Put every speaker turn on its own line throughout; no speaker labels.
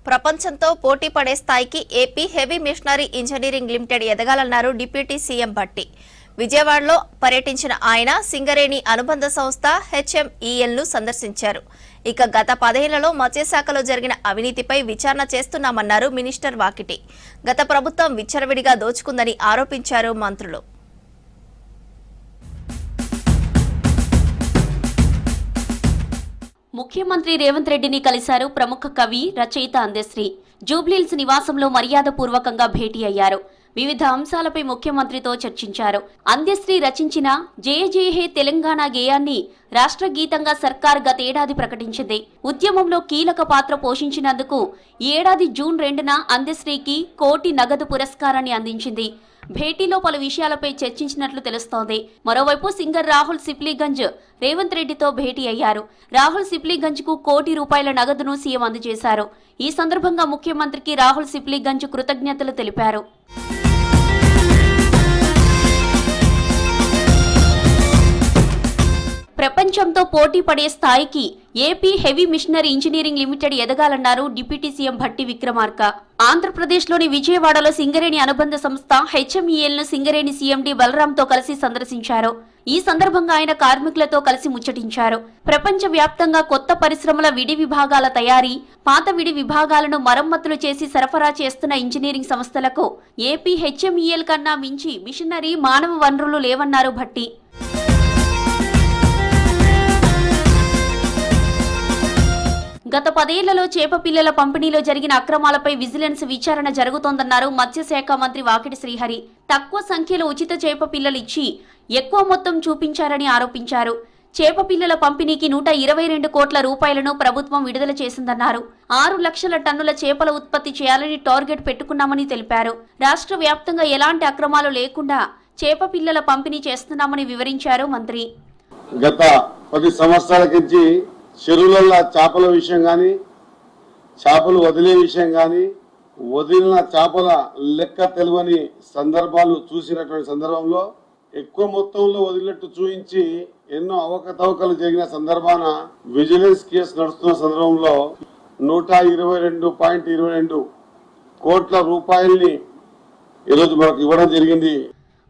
ప్రపంచంతో పోటీ పడే స్థాయికి AP heavy machinery engineering limited ఎదగాలన్నారు డిప్యూటీ సీఎం భట్టి. విజయవాడలో పర్యటించిన ఆయన సింగరేణి అనుబంధ సంస్థ HMEL ను సందర్శించారు. ఇక గత 10 ఏళ్లలో మత్స్యశాఖలో జరిగిన అవినీతిపై విచారణ చేస్తున్నామన్నారు మినిస్టర్ వాకిటి. గత ప్రభుత్వం విచ్చలవిడిగా దోచుకుందని ఆరోపించారు మంత్రులు.
ముఖ్యమంత్రి రేవంత్ రెడ్డిని కలిశారు ప్రముఖ కవి, రచయిత అందశ్రీ. జూబ్లీహిల్స్ నివాసంలో మర్యాదపూర్వకంగా భేటీ అయ్యారు. వివిధ అంశాలపై ముఖ్యమంత్రితో చర్చించారు. అందశ్రీ రచించిన జయ జయ హే తెలంగాణ గేయాన్ని రాష్ట్ర గీతంగా సర్కార్ గతేడాది ప్రకటించింది. ఉద్యమంలో కీలక పాత్ర పోషించినందుకు ఈ ఏడాది జూన్ 2న అందశ్రీకి 1 కోటి నగదు పురస్కారాన్ని అందించింది. భేటీలో పలు విషయాలపై చర్చించినట్లు తెలుస్తోంది. మరోవైపు సింగర్ రాహుల్ సిప్లీగంజ్ రేవంత్ రెడ్డితో భేటీ అయ్యారు. రాహుల్ సిప్లీగంజ్ కు 1 కోటి రూపాయల నగదును సీఎం అందజేశారు. ఈ సందర్భంగా ముఖ్యమంత్రికి రాహుల్ సిప్లీగంజ్ కృతజ్ఞతలు తెలిపారు. ప్రపంచంతో పోటీ పడే స్థాయికి AP heavy machinery engineering limited ఎదగాలన్నారు డిప్యూటీ సీఎం భట్టి విక్రమార్క. ఆంధ్రప్రదేశ్లోని విజయవాడలో సింగరేణి అనుబంధ సంస్థ HMEL ను సింగరేణి సీఎండీ బలరాంతో కలిసి సందర్శించారు. ఈ సందర్భంగా ఆయన కార్మికులతో కలిసి ముచ్చటించారు. ప్రపంచ వ్యాప్తంగా కొత్త పరిశ్రమల విడి విభాగాల తయారీ, పాత విడి విభాగాలను మరమ్మతులు చేసి సరఫరా చేస్తున్న ఇంజనీరింగ్ సంస్థలకు ఏపీ HMEL కన్నా మించి మిషనరీ, మానవ వనరులు లేవన్నారు భట్టి. గత 10 ఏళ్లలో చేప పిల్లల పంపిణీలో జరిగిన అక్రమాలపై విజిలెన్స్ విచారణ జరుగుతోందన్నారు మత్స్యశాఖ మంత్రి వాకిటి శ్రీహరి. తక్కువ సంఖ్యలో ఉచిత చేప పిల్లలు ఇచ్చి ఎక్కువ మొత్తం చూపించారని ఆరోపించారు. చేప పిల్లల పంపిణీకి 122 కోట్ల రూపాయలను ప్రభుత్వం విడుదల చేసిందన్నారు. 6 లక్షల టన్నుల చేపల ఉత్పత్తి చేయాలని టార్గెట్ పెట్టుకున్నామని తెలిపారు. రాష్ట్ర వ్యాప్తంగా ఎలాంటి అక్రమాలు లేకుండా చేప పిల్లల పంపిణీ చేస్తున్నామని వివరించారు మంత్రి.
గత 10 సంవత్సరాల నుంచి చెరువులలో చేపల విషయం కానీ, చేపలు వదిలే విషయం కానీ, వదిలిన చేపల లెక్క తెలియని సందర్భాలు చూసినటువంటి సందర్భంలో ఎక్కువ మొత్తంలో వదిలినట్టు చూపించి ఎన్నో అవకతవకలు జరిగిన సందర్భాన విజిలెన్స్ కేసు నడుస్తున్న సందర్భంలో 122.22 కోట్ల రూపాయల్ని ఈరోజు మనకు ఇవ్వడం జరిగింది.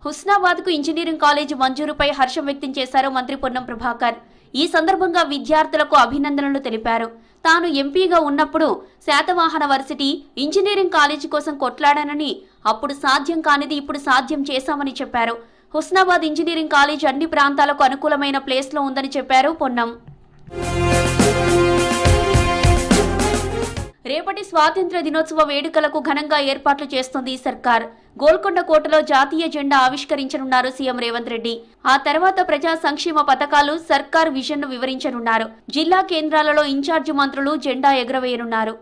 హుస్నాబాద్ కు ఇంజనీరింగ్ కాలేజీ మంజూరుపై హర్షం వ్యక్తం చేశారు మంత్రి పొన్నం ప్రభాకర్. ఈ సందర్భంగా విద్యార్థులకు అభినందనలు తెలిపారు. తాను ఎంపీగా ఉన్నప్పుడు శాతవాహన వర్సిటీ ఇంజనీరింగ్ కాలేజీ కోసం కొట్లాడానని, అప్పుడు సాధ్యం కానిది ఇప్పుడు సాధ్యం చేశామని చెప్పారు. హుస్నాబాద్ ఇంజనీరింగ్ కాలేజీ అన్ని ప్రాంతాలకు అనుకూలమైన ప్లేస్ లో ఉందని చెప్పారు పొన్నం. రేపటి స్వాతంత్ర్య దినోత్సవ వేడుకలకు ఘనంగా ఏర్పాట్లు చేస్తోంది సర్కార్. గోల్కొండ కోటలో జాతీయ జెండా ఆవిష్కరించనున్నారు సీఎం రేవంత్ రెడ్డి. ఆ తర్వాత ప్రజా సంక్షేమ పథకాలు, సర్కార్ విజన్ ను వివరించనున్నారు. జిల్లా కేంద్రాలలో ఇన్ఛార్జి మంత్రులు జెండా ఎగురవేయనున్నారు.